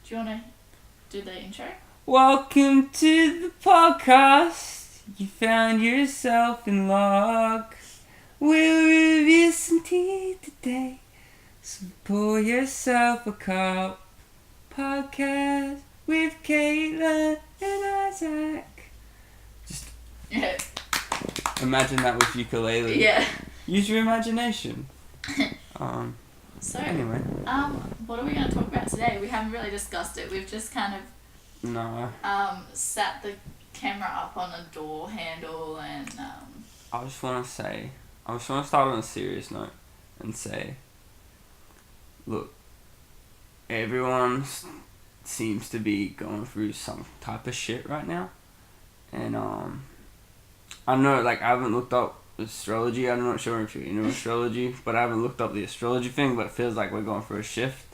Do you want to do the intro? Welcome to the podcast. You found yourself in luck. We'll review some tea today. So pour yourself a cup. Podcast with Caytlan and Isaak. Just imagine that with ukulele. Yeah. Use your imagination. So, Anyway. what are we going to talk about today? We haven't really discussed it. We've just kind of No. sat the camera up on a door handle and I just want to start on a serious note and say, look, everyone seems to be going through some type of shit right now, and I know, like, I haven't looked up astrology. I'm not sure if you know astrology, but I haven't looked up the astrology thing, but it feels like we're going through a shift.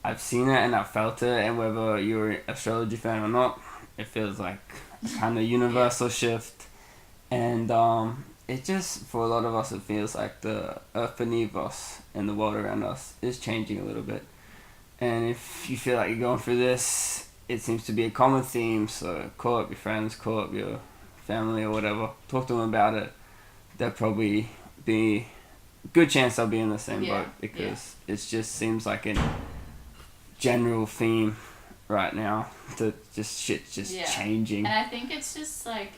I've seen it and I've felt it, and whether you're an astrology fan or not, it feels like a kind of universal shift. And it just, for a lot of us, it feels like the earth beneath us and the world around us is changing a little bit. And if you feel like you're going through this, it seems to be a common theme, so call up your friends, call up your family or whatever, talk to them about it. They'll probably be a good chance they'll be in the same boat, because it just seems like a general theme right now that just shit's just changing. And I think it's just like,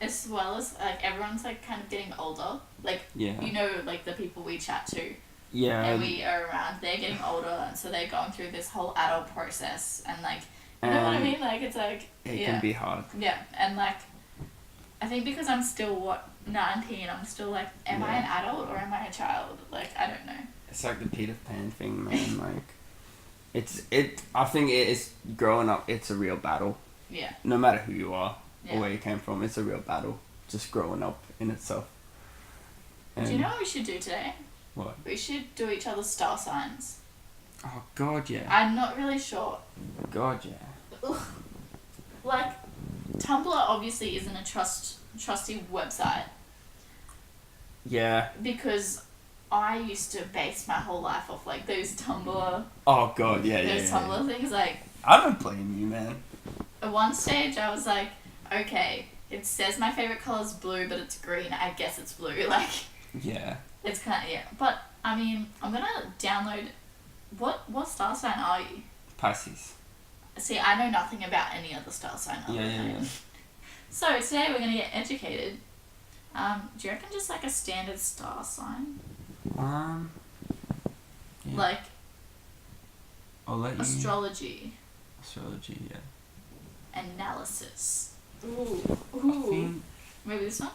as well as like everyone's like kind of getting older, like you know, like the people we chat to and we are around, they're getting older, and so they're going through this whole adult process, and like, you know what I mean, like it's like it can be hard. And like I think because I'm still 19, I'm still like, am I an adult or am I a child? Like, I don't know. It's like the Peter Pan thing, man. Like, I think it is, growing up, it's a real battle. Yeah. No matter who you are or where you came from, it's a real battle. Just growing up in itself. And do you know what we should do today? What? We should do each other's star signs. Oh, God, yeah. I'm not really sure. God, yeah. Ugh. Like, Tumblr obviously isn't a trusty website. Yeah. Because I used to base my whole life off like those Tumblr. Oh, God, yeah. Those Tumblr things, like. I don't blame you, man. At one stage, I was like, okay, it says my favorite color is blue, but it's green. I guess it's blue. Like. Yeah. It's kind of But I mean, I'm gonna download. What star sign are you? Pisces. See, I know nothing about any other star sign. Yeah. So today we're gonna get educated. Do you reckon just like a standard star sign? Yeah. Like. I'll let you. Astrology, yeah. analysis. Ooh. I think, maybe this one.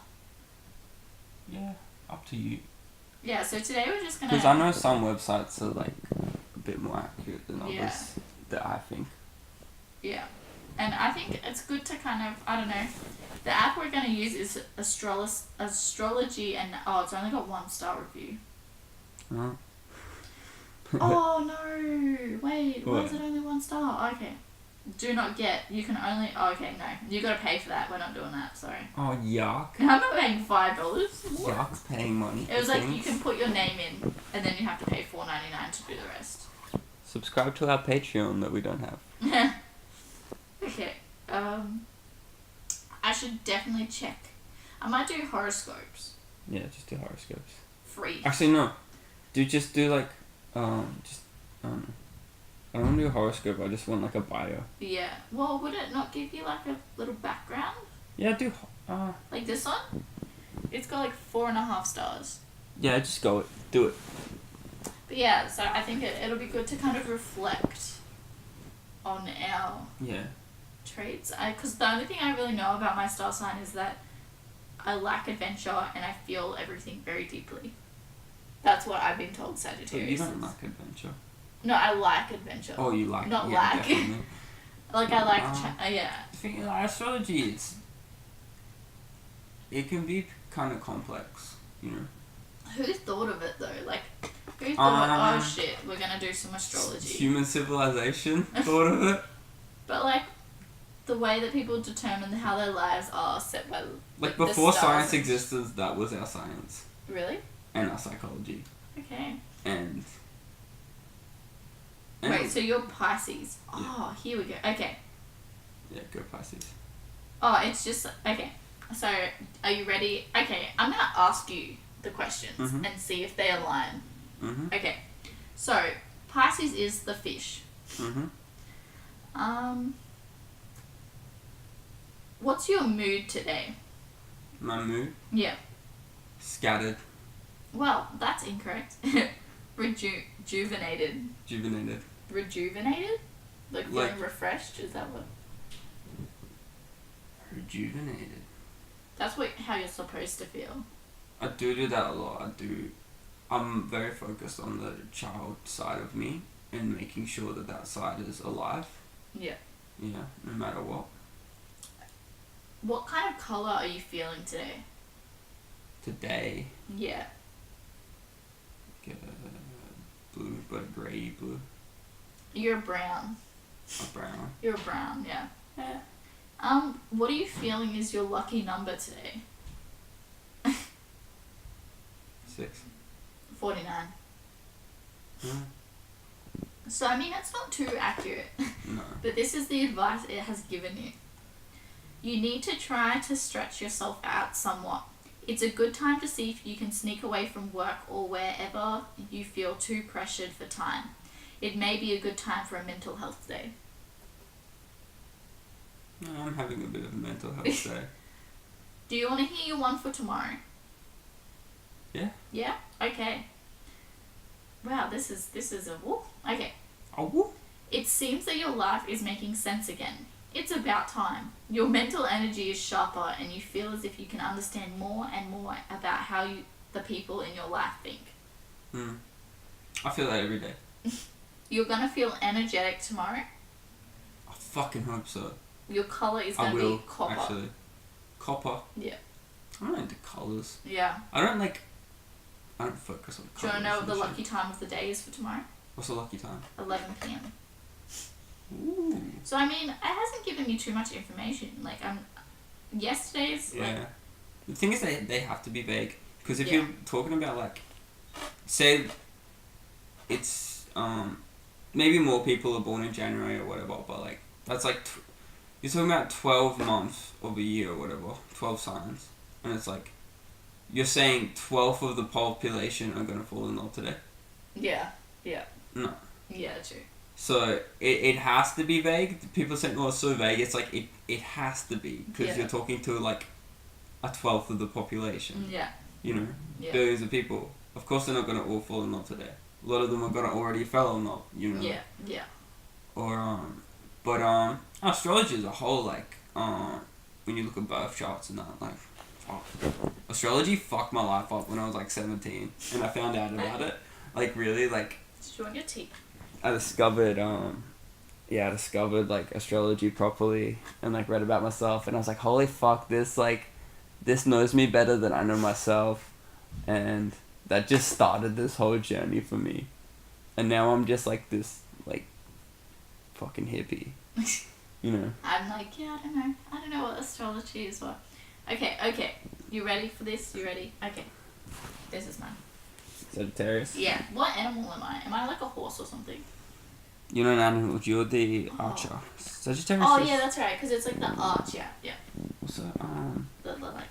Yeah, up to you. Yeah. So today we're just gonna. Because I know some websites are like a bit more accurate than others. That I think. Yeah, and I think it's good to kind of, I don't know, the app we're going to use is Astrology, and it's only got 1-star review. Oh. Oh no, wait, why What? is it only 1 star? Okay, do not get, you can only, okay, no, you got to pay for that, we're not doing that, sorry. Oh, yuck. I'm not paying $5. Yuck's paying money. It was like, you can put your name in, and then you have to pay $4.99 to do the rest. Subscribe to our Patreon that we don't have. Okay, I should definitely check. I might do horoscopes. Yeah, just do horoscopes. Free. Actually, no. Just do like, I don't want to do a horoscope, I just want like a bio. Yeah. Well, would it not give you like a little background? Yeah, Like this one? It's got like 4.5 stars. Yeah, just do it. But yeah, so I think it'll be good to kind of reflect on our traits. Because the only thing I really know about my star sign is that I lack adventure and I feel everything very deeply. That's what I've been told Sagittarius But you don't like adventure. No, I like adventure. Oh, you like Not lack. Definitely. Like I like, I think astrology it can be kind of complex, you know. Who thought of it though? Like, who thought, oh shit, we're gonna do some astrology? Human civilization thought of it. But like, the way that people determine how their lives are set by like before science existed, that was our science. Really? And our psychology. Okay. And Wait, so you're Pisces. Oh, here we go. Okay. Yeah, go Pisces. Oh, it's just... Okay. So, are you ready? Okay, I'm going to ask you the questions and see if they align. Okay. So, Pisces is the fish. What's your mood today? My mood? Yeah. Scattered. Well, that's incorrect. Rejuvenated. Rejuvenated? Like feeling refreshed? Is that what? Rejuvenated. That's how you're supposed to feel. I do that a lot. I'm very focused on the child side of me and making sure that side is alive. Yeah. Yeah, no matter what. What kind of colour are you feeling today? Today? Yeah. Blue, but a grey blue. You're brown. A brown. You're brown, yeah. What are you feeling is your lucky number today? 6. 49. So, I mean, it's not too accurate. No. But this is the advice it has given you. You need to try to stretch yourself out somewhat. It's a good time to see if you can sneak away from work or wherever you feel too pressured for time. It may be a good time for a mental health day. I'm having a bit of a mental health day. Do you want to hear your one for tomorrow? Yeah. Yeah? Okay. Wow, this is a whoop. Okay. A whoop? It seems that your life is making sense again. It's about time. Your mental energy is sharper and you feel as if you can understand more and more about how the people in your life think. I feel that every day. You're going to feel energetic tomorrow. I fucking hope so. Your colour is going to be copper. Actually. Copper? Yeah. I'm not into colours. Yeah. I don't focus on colours. Do you want to know what the lucky time of the day is for tomorrow? What's the lucky time? 11 p.m. Ooh. So, I mean, it hasn't given you too much information. Like, yesterday's... Yeah. Like, the thing is they have to be vague. Because if you're talking about, like... Say... It's... Maybe more people are born in January or whatever, but, like... That's, like... You're talking about 12 months of a year or whatever. 12 signs. And it's, like... You're saying 12 of the population are going to fall in love today? Yeah. Yeah. No. Yeah, true. So, it has to be vague. People say, oh, it's so vague. It's like, it has to be. Because you're talking to, like, a 12th of the population. Yeah. You know? Yeah. Billions of people. Of course they're not going to all fall in love today. A lot of them are going to already fall in love, you know? Yeah. Yeah. Or, but, astrology as a whole, like, when you look at birth charts and that, like, fuck. Astrology fucked my life up when I was, like, 17. And I found out about it. Like, really, like... Did you want your tea? I discovered, like, astrology properly and, like, read about myself. And I was like, holy fuck, this knows me better than I know myself. And that just started this whole journey for me. And now I'm just, like, this, like, fucking hippie. You know? I'm like, yeah, I don't know what astrology is. What? Okay. You ready for this? You ready? Okay. This is mine. Sagittarius? Yeah. What animal am I? Am I like a horse or something? You're not an animal. You're the archer. Sagittarius? Oh, yeah, that's right. Because it's like the arch. Yeah. What's that? The like...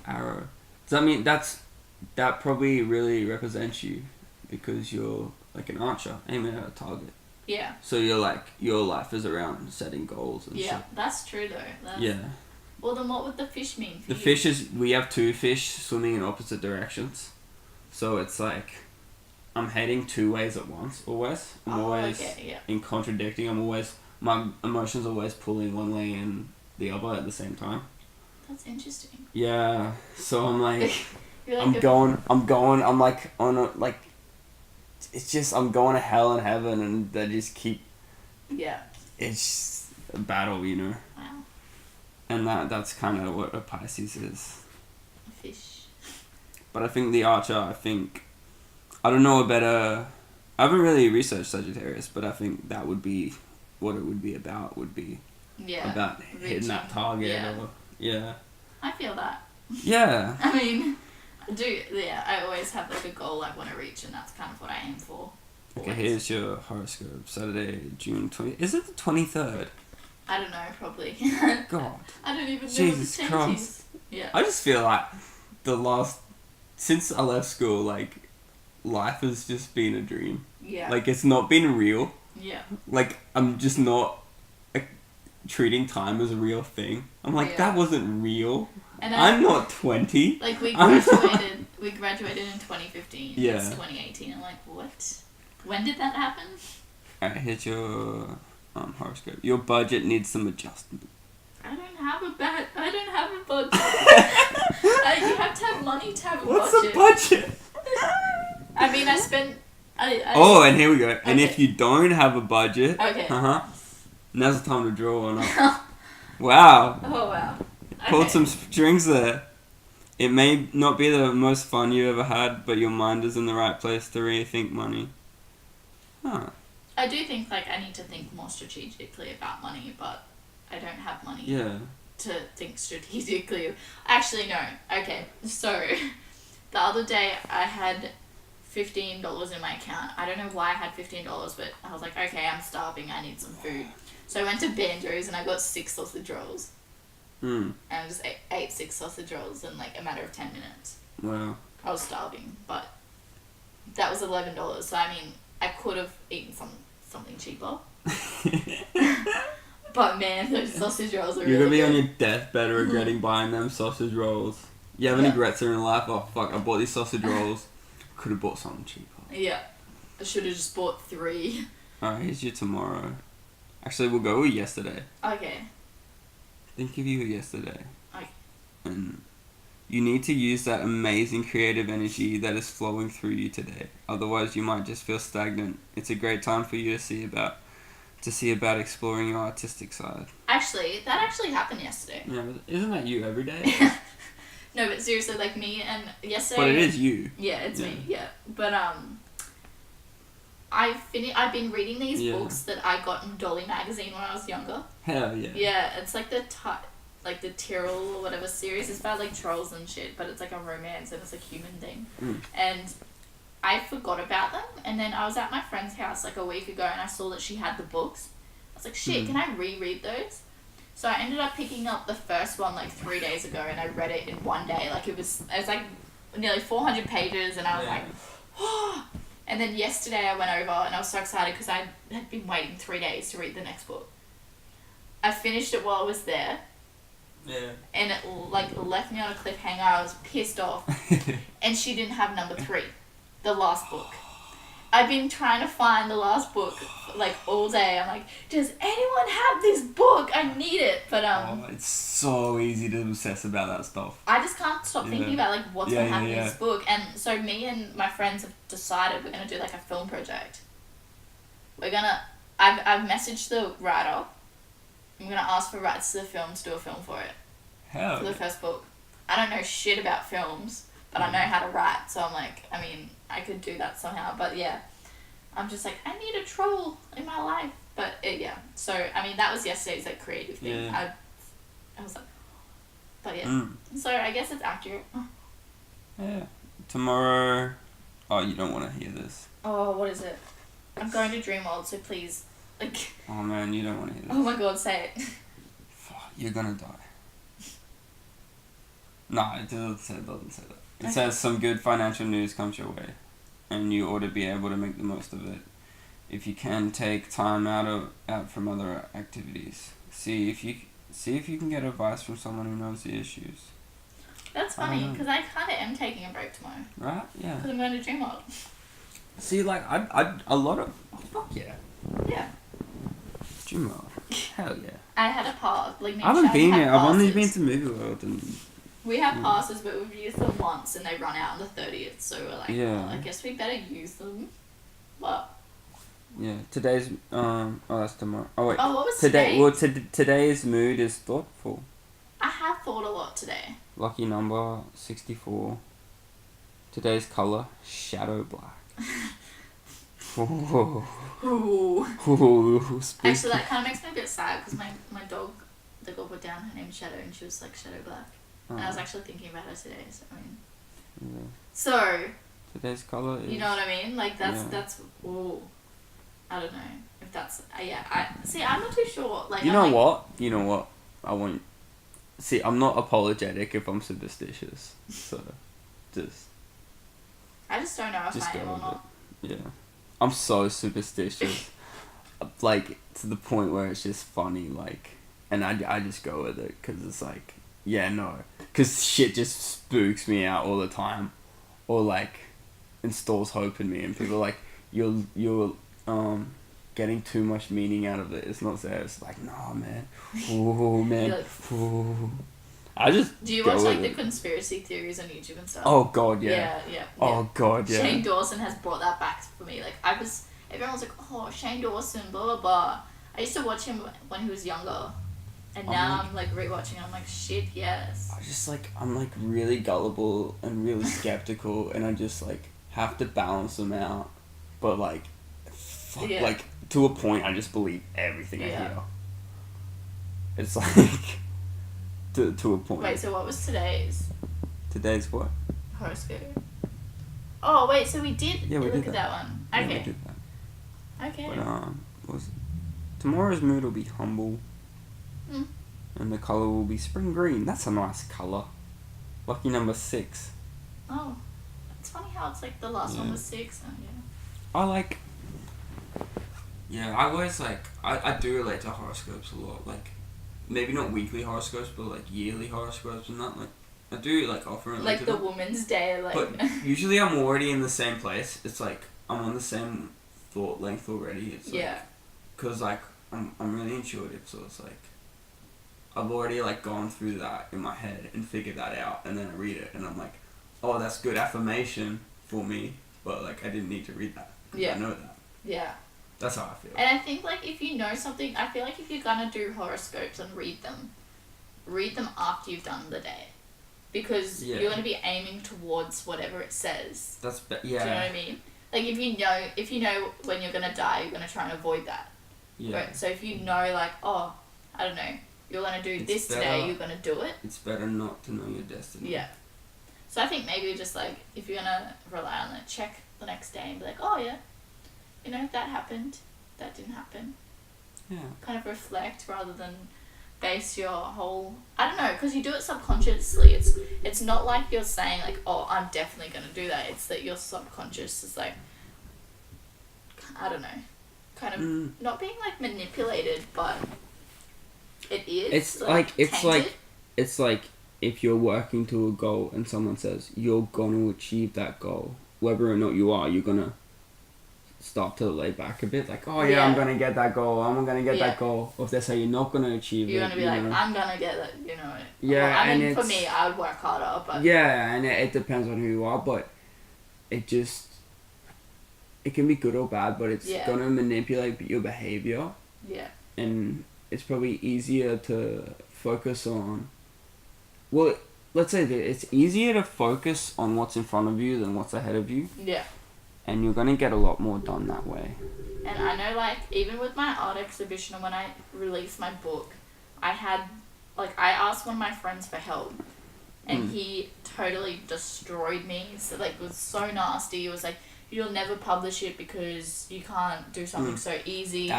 The arrow. Does that mean that probably really represents you because you're like an archer aiming at a target? Yeah. So you're like, your life is around setting goals and shit. Yeah, that's true though. Yeah. Well, then what would the fish mean for the you? fish is, we have two fish swimming in opposite directions. So it's like, I'm heading two ways at once, always. I'm always in contradicting. My emotions always pulling one way and the other at the same time. That's interesting. Yeah, so I'm like, like I'm like on a, like, it's just, I'm going to hell and heaven and they just keep... Yeah. It's a battle, you know? Wow. And that's kind of what a Pisces is. A fish. But I think the archer, I don't know a better... I haven't really researched Sagittarius, but I think that would be what it would be about, about hitting that target. Yeah. I feel that. Yeah. I mean, I always have like a goal I want to reach and that's kind of what I aim for. Okay, here's your horoscope. Saturday, June 20th. Is it the 23rd? I don't know, probably. God. I don't even know Jesus what the date Christ. is. Yeah. I just feel like since I left school, like, life has just been a dream. Yeah. Like, it's not been real. Yeah. Like, I'm just not treating time as a real thing. I'm like, that wasn't real. And I'm not 20. Like, we graduated in 2015. Yeah. It's 2018. I'm like, what? When did that happen? Alright, here's your horoscope. Your budget needs some adjustment. I don't have a budget. You have to have money to have a What's budget. What's a budget? I mean, I spent... and here we go. Okay. And if you don't have a budget... Okay. Now's the time to draw one up. Wow. Oh, wow. Okay. Pulled some strings there. It may not be the most fun you ever had, but your mind is in the right place to rethink money. Huh. I do think, like, I need to think more strategically about money, but I don't have money to think strategically. Actually, no. Okay, so the other day I had $15 in my account. I don't know why I had $15, but I was like, okay, I'm starving, I need some food. So I went to Banjo's and I got 6 sausage rolls. And I just ate 6 sausage rolls in like a matter of 10 minutes. Wow. I was starving, but that was $11. So I mean, I could have eaten something cheaper. But man, those sausage rolls are You're gonna really be good. on your deathbed regretting buying them sausage rolls. You have any regrets in your life? Oh fuck, I bought these sausage rolls. Could have bought something cheaper. Yeah. I should have just bought 3. Alright, here's your tomorrow. Actually, we'll go with yesterday. Okay. Think of you yesterday. Okay. And you need to use that amazing creative energy that is flowing through you today. Otherwise, you might just feel stagnant. It's a great time for you to see about exploring your artistic side. Actually, that actually happened yesterday. Yeah, but isn't that you every day? No, but seriously, like me and yesterday... But it is you. Yeah, it's me, yeah. But, I've been reading these books that I got in Dolly magazine when I was younger. Hell yeah. Yeah, it's like the Tyrrell or whatever series. It's about like trolls and shit, but it's like a romance and it's a human thing. And I forgot about them, and then I was at my friend's house like a week ago and I saw that she had the books. I was like, shit, can I reread those? So I ended up picking up the first one like 3 days ago and I read it in one day. Like it was like nearly 400 pages and I was like, oh. And then yesterday I went over and I was so excited because I had been waiting 3 days to read the next book. I finished it while I was there. Yeah. And it like left me on a cliffhanger. I was pissed off. And she didn't have number 3, the last book. I've been trying to find the last book like all day. I'm like, does anyone have this book? I need it. But it's so easy to obsess about that stuff. I just can't stop thinking about like what's gonna happen in this book. And so me and my friends have decided we're gonna do like a film project. I've messaged the writer. I'm gonna ask for rights to the film to do a film for it. Hell. For the first book. I don't know shit about films, but I know how to write. So I'm like, I mean, I could do that somehow. But yeah, I'm just like, I need a troll in my life. But yeah, so I mean, that was yesterday's like creative thing. Yeah. I was like, but yeah. So I guess it's accurate. Yeah. Tomorrow. Oh, you don't want to hear this. Oh, what is it? I'm going to Dreamworld, so please, like. Oh man, you don't want to hear this. Oh my god, say it. Fuck, you're gonna die. No, it doesn't say that. It says some good financial news comes your way, and you ought to be able to make the most of it. If you can, take time out from other activities. See if you can get advice from someone who knows the issues. That's funny, because I kind of am taking a break tomorrow. Right? Yeah. Because I'm going to Dreamworld. See, like, a lot of... Oh, fuck yeah. Yeah. Dreamworld. Hell yeah. I had a pass. Like, I haven't been here. I've only been to Movie World and... We have passes, but we've used them once and they run out on the 30th, so we're like, well, I guess we better use them. What? Yeah, today's... Oh, that's tomorrow. Oh, wait. Oh, what was today? Well, today's mood is thoughtful. I have thought a lot today. Lucky number 64. Today's colour, shadow black. Ooh. Ooh, actually, that kind of makes me a bit sad because my dog, the girl put down her name Shadow and she was like Shadow Black. And I was actually thinking about her today, so I mean... Yeah. So, Today's colour is... You know what I mean? Like, that's... Ooh. I don't know if that's... I'm not too sure. Like, You know what? I want... See, I'm not apologetic if I'm superstitious. So, just... I just don't know if I am or not. Yeah. I'm so superstitious. Like, to the point where it's just funny, like... And I just go with it, because it's like... Yeah, no. Because shit just spooks me out all the time. Or, like, installs hope in me. And people are like, you're getting too much meaning out of it. It's not there. It's like, nah, man. Ooh, man. Like, ooh. I just do you watch, like, the conspiracy theories on YouTube and stuff? Oh, God, yeah. Yeah. Oh, God, yeah. Shane Dawson has brought that back for me. Like, everyone was like, oh, Shane Dawson, blah, blah, blah. I used to watch him when he was younger. And now I'm like rewatching. I'm like, shit, yes. I'm like really gullible and really skeptical, and I just like have to balance them out. But like, like to a point, I just believe everything I hear. It's like to a point. Wait, so what was today's? Today's what? Horoscope. Oh wait, so we did. Yeah, we look did at that one. Okay. Yeah, we did that. Okay. But what was it? Tomorrow's mood will be humble. And the colour will be spring green. That's a nice colour. Lucky number 6. Oh. It's funny how it's like the last one was 6. And I like... Yeah, I always like... I do relate to horoscopes a lot. Like, maybe not weekly horoscopes, but like yearly horoscopes and that. Like, I do like often relate to the Woman's Day, like... But usually I'm already in the same place. It's like, I'm on the same thought length already. It's like... Because like, I'm really intuitive, so it's like... I've already like gone through that in my head and figured that out, and then I read it and I'm like, oh, that's good affirmation for me, but like I didn't need to read that. I know that. Yeah. That's how I feel. And I think like if you know something, I feel like if you're gonna do horoscopes and read them after you've done the day, because you're gonna be aiming towards whatever it says. Yeah. Do you know what I mean? Like if you know when you're gonna die, you're gonna try and avoid that. Yeah. Right? So if you know like, oh, I don't know, you're going to do this today, you're going to do it. It's better not to know your destiny. Yeah. So I think maybe just like, if you're going to rely on it, check the next day and be like, oh yeah, you know, that happened, that didn't happen. Yeah. Kind of reflect rather than base your whole... I don't know, because you do it subconsciously. It's not like you're saying like, oh, I'm definitely going to do that. It's that your subconscious is like, I don't know, kind of not being like manipulated, but... It is. It's like if you're working to a goal and someone says you're gonna achieve that goal, whether or not you are, you're gonna start to lay back a bit. Like, oh yeah, I'm gonna get that goal. I'm gonna get that goal. Or if they say you're not gonna achieve you're it, gonna be like, I'm gonna get it. You know. Yeah, well, I mean, for me, I would work harder, but yeah, and it depends on who you are, but it can be good or bad, but it's gonna manipulate your behavior. Yeah. And it's probably easier to focus on... Well, let's say that it's easier to focus on what's in front of you than what's ahead of you. Yeah. And you're going to get a lot more done that way. And I know, like, even with my art exhibition and when I released my book, I asked one of my friends for help. And he totally destroyed me. So, like, it was so nasty. It was like, you'll never publish it because you can't do something so easy.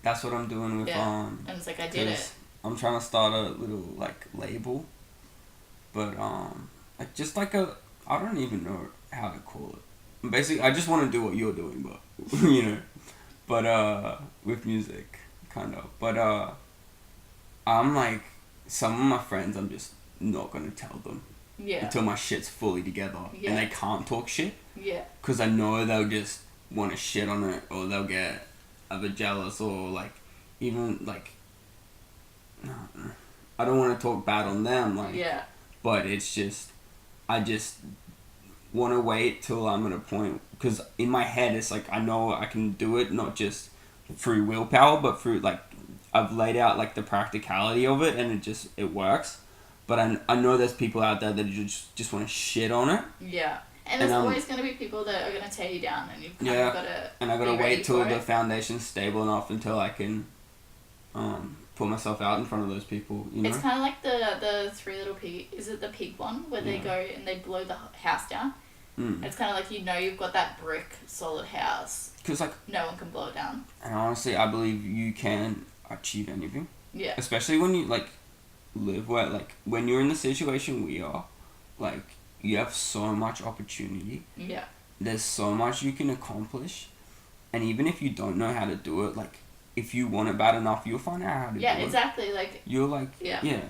That's what I'm doing with and it's like I did it. I'm trying to start a little like label, but like just like I don't even know how to call it. Basically, I just want to do what you're doing, but you know, but with music, kind of. But I'm like some of my friends, I'm just not gonna tell them until my shit's fully together and they can't talk shit. Yeah. Because I know they'll just want to shit on it, or they'll get either jealous, or like even like I don't want to talk bad on them, like but it's just I just want to wait till I'm at a point, because in my head it's like I know I can do it, not just through willpower but through like I've laid out like the practicality of it and it works, but I know there's people out there that just want to shit on it. Yeah. And there's always going to be people that are going to tear you down, and you've kind of got to. And I got to wait till the foundation's stable enough until I can put myself out in front of those people. You know? It's kind of like the Three Little Pig. Is it the pig one where they go and they blow the house down, It's kind of like, you know, you've got that brick solid house. Because, like... no one can blow it down. And honestly, I believe you can achieve anything. Yeah. Especially when you, like, live where, like, when you're in the situation we are, like, you have so much opportunity. Yeah. There's so much you can accomplish. And even if you don't know how to do it, like, if you want it bad enough, you'll find out how to do it. Yeah, exactly. Like... you're like... Yeah.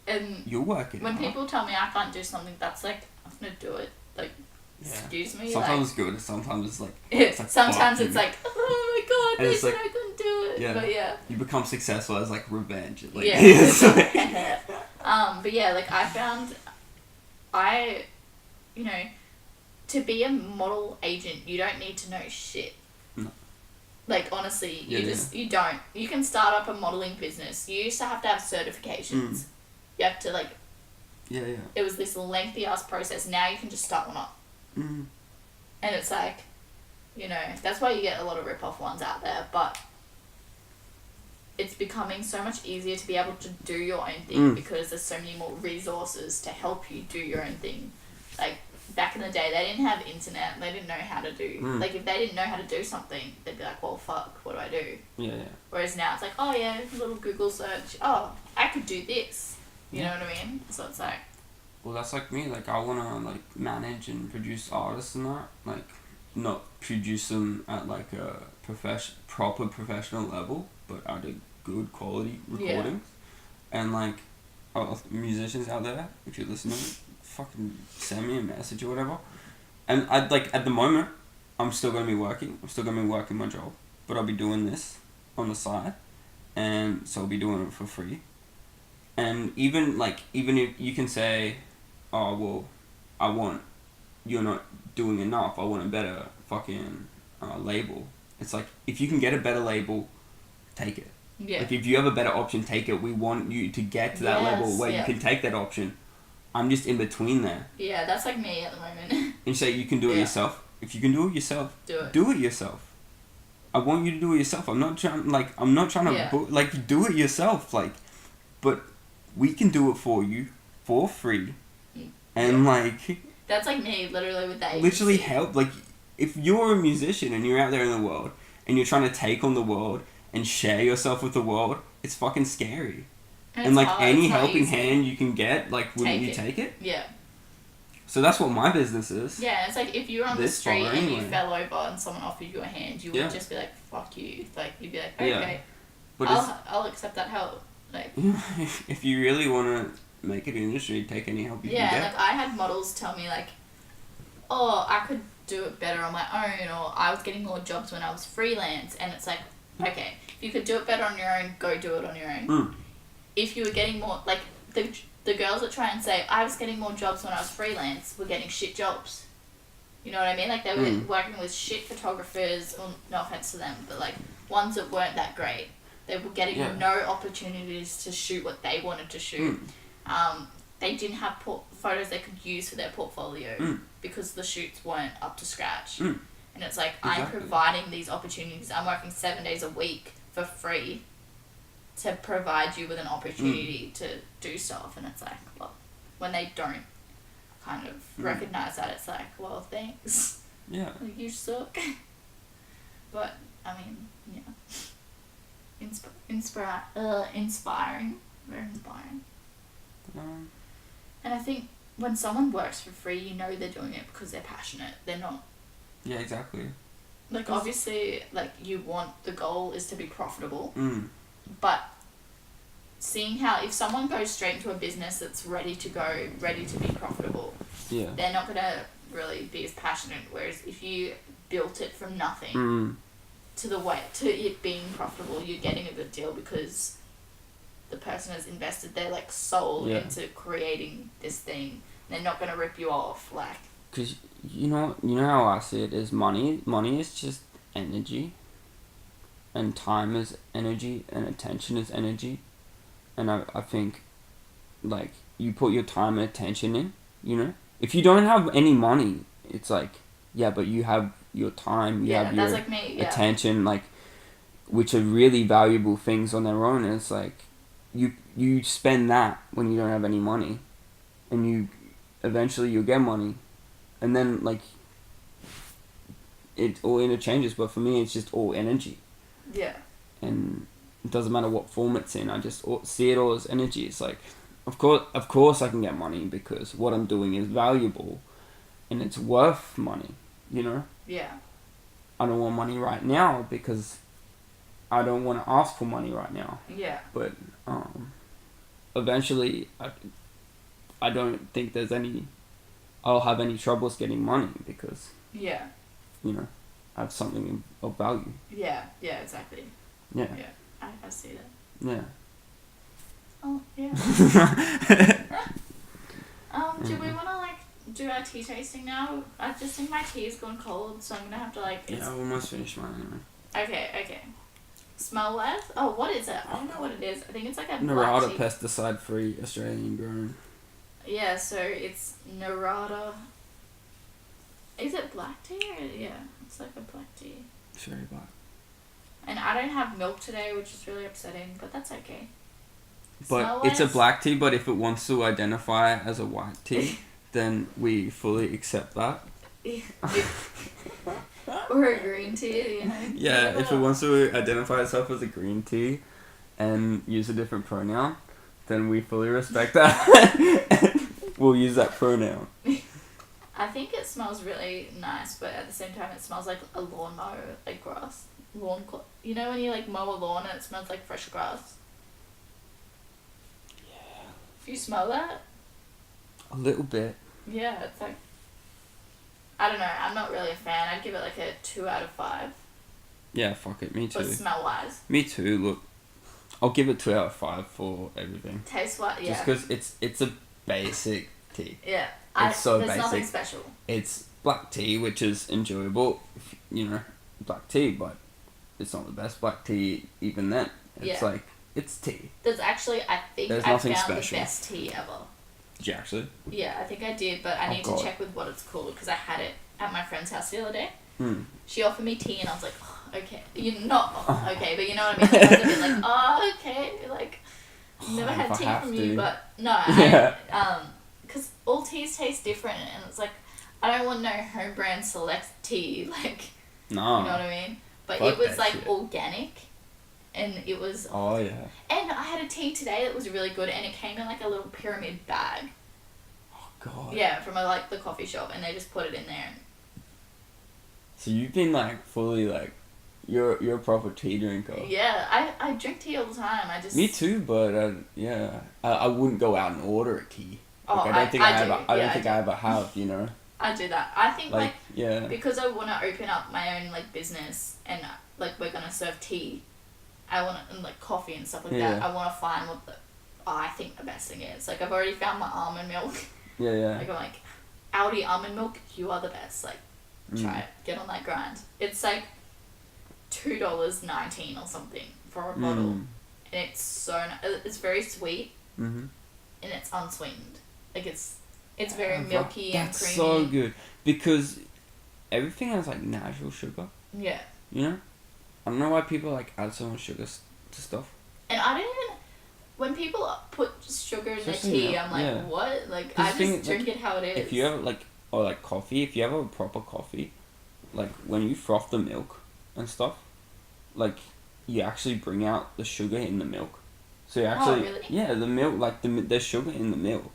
And... you'll work it when out. People tell me I can't do something, that's like, I'm gonna do it. Like, excuse me? Sometimes like, it's good, sometimes it's like... sometimes it's like, oh my god, and it's like, I couldn't do it. Yeah. But yeah. You become successful as, like, revenge. Like, yeah. But yeah, like, I found... you know... to be a model agent, you don't need to know shit. No. Like, honestly, you don't. You can start up a modeling business. You used to have certifications. You have to, like... Yeah. It was this lengthy-ass process. Now you can just start one up. Mm. And it's like, you know, that's why you get a lot of rip-off ones out there, but it's becoming so much easier to be able to do your own thing because there's so many more resources to help you do your own thing. Like, back in the day, they didn't have internet. They didn't know how to do... Like, if they didn't know how to do something, they'd be like, well, fuck, what do I do? Yeah. Whereas now it's like, oh, yeah, a little Google search. Oh, I could do this. You know what I mean? So it's like... Well, that's like me. Like, I want to, like, manage and produce artists and that. Like, not produce them at, like, a proper professional level, but at a good quality recordings. And, like, musicians out there, if you're listening... fucking send me a message or whatever. And I'd like, at the moment, I'm still going to be working. I'm still going to be working my job. But I'll be doing this on the side. And so I'll be doing it for free. And even if you can say, oh, well, you're not doing enough. I want a better fucking label. It's like, if you can get a better label, take it. Yeah. Like, if you have a better option, take it. We want you to get to that level where you can take that option. I'm just in between there. Yeah, that's like me at the moment. And you say you can do it yourself. If you can do it yourself, do it yourself. I want you to do it yourself. I'm not trying to do it yourself. Like, but we can do it for you for free. And like... that's like me, literally, with that agency. Literally help. Like, if you're a musician and you're out there in the world and you're trying to take on the world and share yourself with the world, it's fucking scary. And like, any helping hand you can get, like, wouldn't you take it? Yeah. So that's what my business is. Yeah, it's like, if you were on the street and you fell over and someone offered you a hand, you would just be like, fuck you. Like, you'd be like, okay, but I'll accept that help. Like, if you really want to make it an industry, take any help you can get. Yeah, like, I had models tell me, like, oh, I could do it better on my own, or I was getting more jobs when I was freelance, and it's like, okay, if you could do it better on your own, go do it on your own. If you were getting more, like, the girls that try and say, I was getting more jobs when I was freelance, were getting shit jobs. You know what I mean? Like, they were working with shit photographers, well, no offense to them, but, like, ones that weren't that great. They were getting no opportunities to shoot what they wanted to shoot. They didn't have photos they could use for their portfolio because the shoots weren't up to scratch. And it's like, I'm providing these opportunities. I'm working 7 days a week for free to provide you with an opportunity to do stuff. And it's like, well, when they don't kind of recognize that, it's like, well, thanks. Yeah. Like, you suck. But, I mean, yeah. Inspiring. Very inspiring. And I think when someone works for free, you know they're doing it because they're passionate. They're not... Yeah, exactly. Like, obviously, like, the goal is to be profitable. But seeing how, if someone goes straight into a business that's ready to be profitable, they're not going to really be as passionate. Whereas if you built it from nothing to it being profitable, you're getting a good deal because the person has invested their, like, soul into creating this thing. They're not going to rip you off, like... Because, you know how I see it is money is just energy. And time is energy, and attention is energy. And I think, like, you put your time and attention in, you know? If you don't have any money, it's like, yeah, but you have your time, you have your like me, attention, like, which are really valuable things on their own. And it's like, you spend that when you don't have any money. And eventually you'll get money. And then, like, it all interchanges, but for me it's just all energy. Yeah. And it doesn't matter what form it's in. I just see it all as energy. It's like, of course I can get money because what I'm doing is valuable, and it's worth money. You know. Yeah. I don't want money right now because I don't want to ask for money right now. Yeah. But eventually, I don't think I'll have any troubles getting money because. Yeah. You know, I have something of value. Yeah. Yeah. Exactly. Yeah. Yeah. I see that. Yeah. Oh yeah. Do we want to like do our tea tasting now? I just think my tea has gone cold, so I'm gonna have to like. Yeah, I almost finished mine anyway. Okay. Smell wise? Oh, what is it? I don't know what it is. I think it's like a Narada black tea. pesticide-free Australian grown. Yeah, so it's Narada. Is it black tea or yeah? It's like a black tea. It's very black. And I don't have milk today, which is really upsetting, but that's okay. But it's a black tea, but if it wants to identify as a white tea, then we fully accept that. Or a green tea, you know? Yeah, if it wants to identify itself as a green tea and use a different pronoun, then we fully respect that. We'll use that pronoun. I think it smells really nice, but at the same time it smells like a lawnmower, like grass. You know when you like mow a lawn and it smells like fresh grass? Yeah. Do you smell that? A little bit. Yeah, it's like... I don't know, I'm not really a fan. I'd give it like a 2 out of 5. Yeah, fuck it, me too. But smell-wise. Me too, look. I'll give it 2 out of 5 for everything. Taste-wise, yeah. Just because it's a basic tea. Yeah. It's so there's basic. Nothing special. It's black tea, which is enjoyable, you know, black tea, but it's not the best black tea even then. It's like, it's tea. There's actually, I think I found special. The best tea ever. Did you actually? Yeah, I think I did, but I need to check with what it's called because I had it at my friend's house the other day. She offered me tea and I was like, oh, okay. Okay, but you know what I mean? Like, I was a bit like, oh, okay. Like, never had tea from you, but no. Because all teas taste different and it's like, I don't want no home brand select tea. Like, no. You know what I mean? But it was like organic. And it was... Oh, yeah. And I had a tea today that was really good and it came in like a little pyramid bag. Oh, God. Yeah, from like the coffee shop and they just put it in there. So you've been like fully like... You're a proper tea drinker. Yeah, I drink tea all the time. Me too, but yeah. I wouldn't go out and order a tea. Like, I don't think I ever have, you know? I do that. I think like yeah. Because I want to open up my own like business and like we're going to serve tea. I want to, and like coffee and stuff like that. I want to find what I think the best thing is. Like I've already found my almond milk. Yeah. Like I'm like, Aldi almond milk, you are the best. Like, try it. Get on that grind. It's like $2.19 or something for a bottle, and it's it's very sweet, and it's unsweetened. Like it's very milky and creamy. That's so good because everything has like natural sugar. Yeah. You know. I don't know why people like add so much sugar to stuff. And I don't even... When people put sugar in their tea, I'm like, what? Like, I just drink it how it is. If you have like coffee, if you have a proper coffee, like when you froth the milk and stuff, like you actually bring out the sugar in the milk. So you actually... Oh, really? Yeah, the milk, like there's sugar in the milk.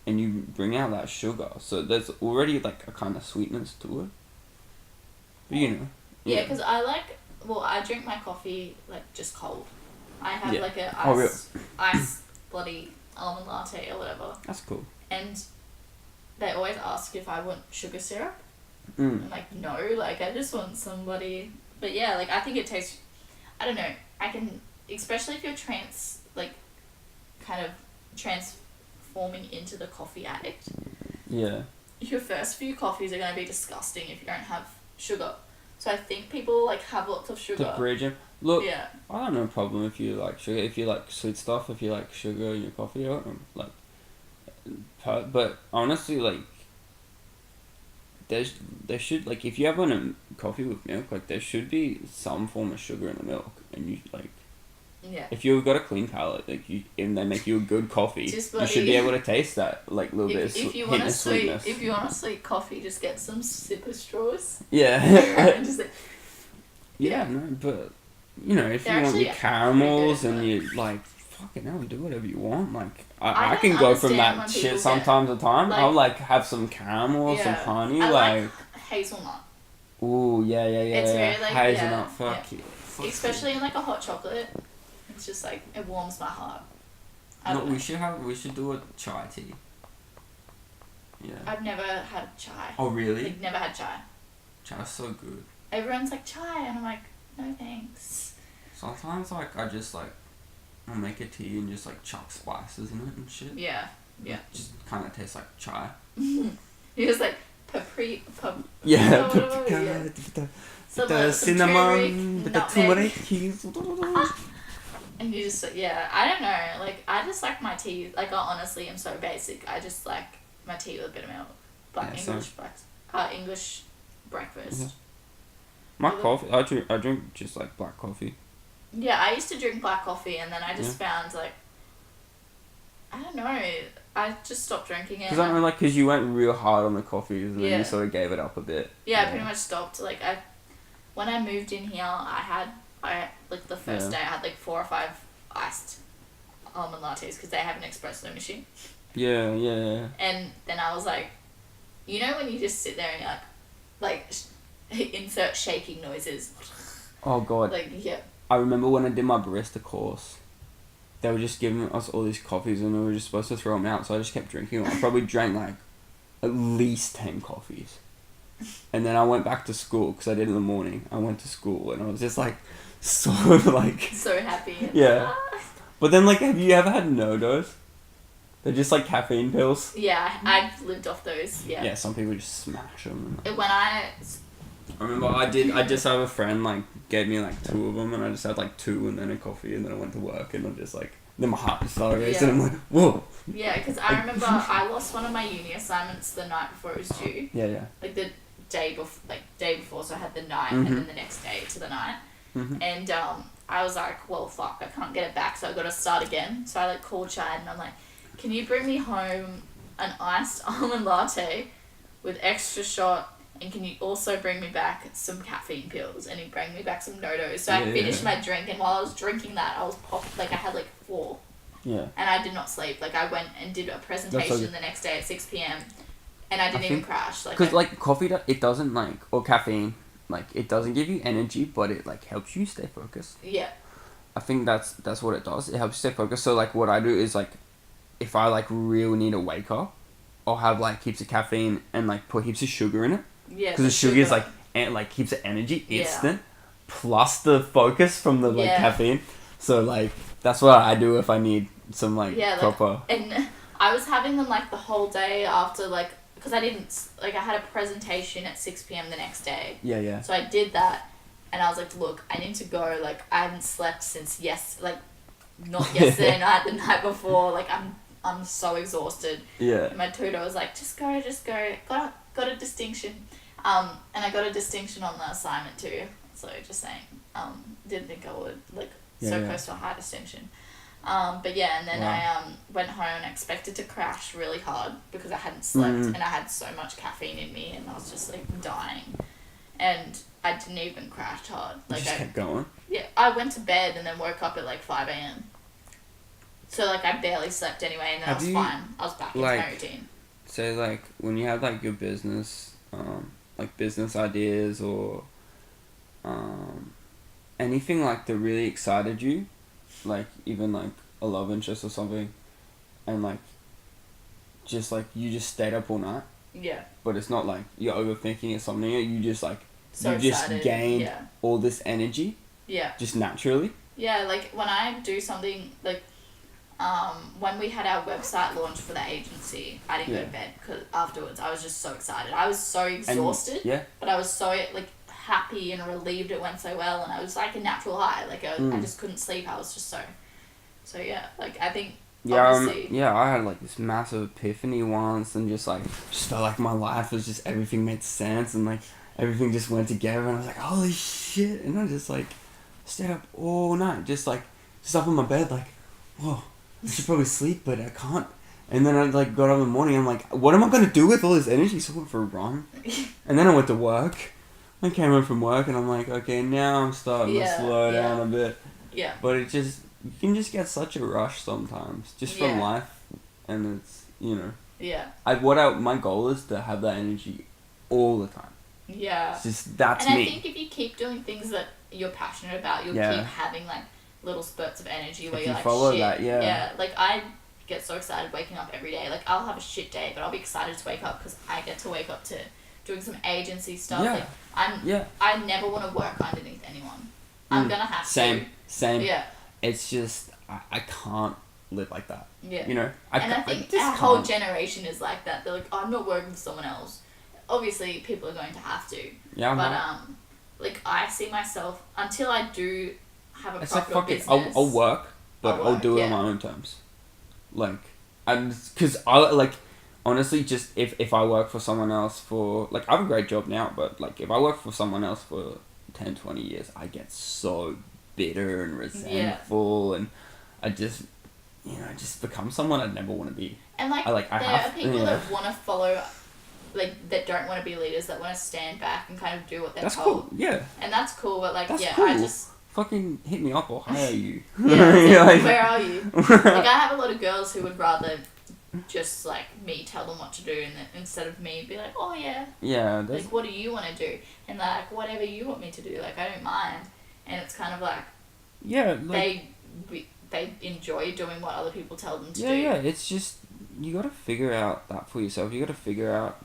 And you bring out that sugar. So there's already like a kind of sweetness to it. But you know. Yeah, because I drink my coffee, like, just cold. I have, like, a ice bloody almond latte or whatever. That's cool. And they always ask if I want sugar syrup. I'm like, no, like, I just want somebody... But, yeah, like, I think it tastes... I don't know. I can... Especially if you're kind of transforming into the coffee addict. Yeah. Your first few coffees are going to be disgusting if you don't have sugar. So I think people like have lots of sugar. To bridge them. Look, yeah. I don't have no problem if you like sugar. If you like sweet stuff, if you like sugar in your coffee, like. But honestly, like, there should like if you have a coffee with milk, like there should be some form of sugar in the milk, and you like, Yeah. If you've got a clean palate, and they make you a good coffee, you should be able to taste that, like, little bit of hint of sweetness. If you want a sweet coffee, just get some sipper straws. Yeah. And just like, yeah, no, but, you know, if you want your caramels and you, like, fucking hell, do whatever you want. Like, I can go from that shit sometimes at time. Like, I'll, like, have some caramel, some honey, I like hazelnut. Ooh, yeah. It's very, like, hazelnut, fuck yeah. Especially in, like, a hot chocolate. It's just, like, it warms my heart. No, we should do a chai tea. Yeah. I've never had chai. Oh, really? Like, never had chai. Chai's so good. Everyone's like, chai, and I'm like, no thanks. Sometimes, like, I'll make a tea and just, like, chuck spices in it and shit. Yeah. It just kind of tastes like chai. You're just like, paprika. The cinnamon, with the turmeric. And you just, I don't know, like, I just like my tea, like, I honestly am so basic, I just like my tea with a bit of milk, English breakfast. Yeah. My coffee, I drink just, like, black coffee. Yeah, I used to drink black coffee, and then I just found, like, I don't know, I just stopped drinking it. Because you went real hard on the coffees, and then you sort of gave it up a bit. Yeah, I pretty much stopped, like, when I moved in here, like, the first day, I had, like, 4 or 5 iced almond lattes, because they have an espresso machine. Yeah. And then I was like, you know when you just sit there and you're like insert shaking noises. Oh, God. Like, yeah. I remember when I did my barista course, they were just giving us all these coffees, and we were just supposed to throw them out, so I just kept drinking them. I probably drank, like, at least 10 coffees. And then I went back to school, because I did it in the morning. I went to school, and I was just, like, so, like... so happy. Yeah. But then, like, have you ever had no-dos? They're just, like, caffeine pills. Yeah, I've lived off those, yeah. Yeah, some people just smash them. I remember I just have a friend, like, gave me, like, 2 of them, and I just had, like, 2 and then a coffee, and then I went to work, and I'm just, like... Then my heart just started racing, and I'm like, whoa! Yeah, because I remember I lost one of my uni assignments the night before it was due. Yeah. Like, the day before, so I had the night, and then the next day to the night. Mm-hmm. And, I was like, well, fuck, I can't get it back, so I got to start again. So I, like, called Chad, and I'm like, can you bring me home an iced almond latte with extra shot, and can you also bring me back some caffeine pills? And he brought me back some no-dos. So I finished my drink, and while I was drinking that, I was popped, like, I had, like, 4. Yeah. And I did not sleep. Like, I went and did a presentation the next day at 6 p.m, and I didn't even crash. Because, like, coffee, it doesn't, like, or caffeine, like, it doesn't give you energy, but it, like, helps you stay focused. Yeah. I think that's what it does. It helps you stay focused. So, like, what I do is, like, if I, like, really need to wake up, I'll have, like, heaps of caffeine and, like, put heaps of sugar in it. Yeah. Because the sugar is, like, keeps the energy instant, plus the focus from the, like, caffeine. So, like, that's what I do if I need some, like, proper... And I was having them, like, the whole day after, like... Because I didn't... Like, I had a presentation at 6 p.m. the next day. Yeah. So I did that, and I was like, look, I need to go. Like, I haven't slept since not yesterday night, the night before. Like, I'm so exhausted. Yeah. And my tutor was like, just go. Got a distinction. And I got a distinction on the assignment too. So just saying, didn't think I would, like, close to a high distinction. But yeah, and then I went home and expected to crash really hard because I hadn't slept and I had so much caffeine in me and I was just, like, dying. And I didn't even crash hard. Like, you just kept going? Yeah, I went to bed and then woke up at, like, 5 a.m. So, like, I barely slept anyway, and then I was fine. I was back into my routine. So, like, when you have, like, your business, like, business ideas or anything, like, that really excited you, like, even, like, a love interest or something, and, like, just, like, you just stayed up all night. Yeah. But it's not, like, you're overthinking or something. You just, like, so you excited. Just gained all this energy. Yeah. Just naturally. Yeah, like, when I do something, like, when we had our website launch for the agency, I didn't go to bed because afterwards I was just so excited. I was so exhausted, but I was so, like, happy and relieved it went so well, and I was, like, a natural high. Like, I just couldn't sleep. I was just so yeah. Like, I think obviously... I had, like, this massive epiphany once, and just felt like my life was just, everything made sense, and, like, everything just went together, and I was like, holy shit, and I just, like, stayed up all night, just, like, just up in my bed, like, whoa, I should probably sleep, but I can't. And then I like got up in the morning. I'm like, what am I gonna do with all this energy? So I went for a run, and then I went to work. I came home from work, and I'm like, okay, now I'm starting to slow down a bit. Yeah. But it just, you can just get such a rush sometimes, just from life, and it's, you know. Yeah. My goal is to have that energy all the time. Yeah. It's just, that's me. me. And I think if you keep doing things that you're passionate about, you'll keep having like little spurts of energy where you're like, follow shit. That, yeah. Like I get so excited waking up every day. Like I'll have a shit day, but I'll be excited to wake up because I get to wake up to doing some agency stuff. Yeah. Like I never want to work underneath anyone. I'm gonna have to. Same. Yeah. It's just I can't live like that. Yeah. You know. I think our whole generation is like that. They're like, oh, I'm not working for someone else. Obviously, people are going to have to. Yeah. But like I see myself until I do have a proper business. I'll work, but I'll do it on my own terms. Like, because I like, honestly, just if I work for someone else for, like, I have a great job now, but like if I work for someone else for 10, 20 years, I get so bitter and resentful, and I just, just become someone I'd never want to be. And like, there are people that want to follow, like, that don't want to be leaders, that want to stand back and kind of do what they're told. That's cool, yeah. And that's cool, but like, cool. I just... Fucking hit me up or hire you. Like, where are you? Like, I have a lot of girls who would rather just, like, me tell them what to do instead of me be like, oh, yeah. Yeah. Like, what do you want to do? And, like, whatever you want me to do, like, I don't mind. And it's kind of like... Yeah, like... They enjoy doing what other people tell them to do. Yeah, it's just... You gotta figure out that for yourself. You gotta figure out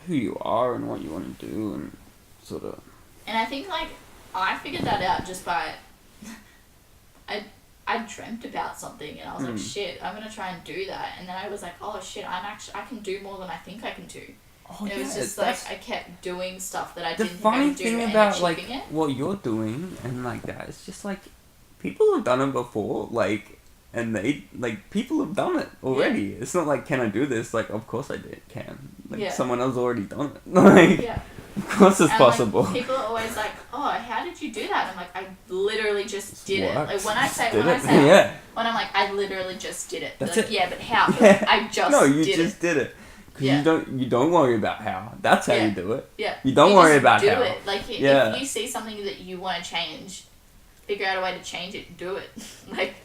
who you are and what you want to do and sort of... And I think, like... I figured that out just by, I dreamt about something and I was like, shit, I'm gonna try and do that, and then I was like, oh shit, I can do more than I think I can do. Oh, and it was just like I kept doing stuff that I didn't think I could do. The funny thing about like what you're doing and like that, it's just like people have done it before, like, and they like people have done it already. Yeah. It's not like, can I do this? Like, of course I can. Like someone else already done it. Like. Yeah. Of course it's possible. Like, people are always like, oh, how did you do that? I'm like, I literally just did it. Like, when I'm like, I literally just did it. That's like, it. Yeah, but how? Like, I just no, you just did it. Because you don't worry about how. That's how you do it. Yeah. You don't worry about how. Do it. Like, if you see something that you want to change, figure out a way to change it and do it. Like,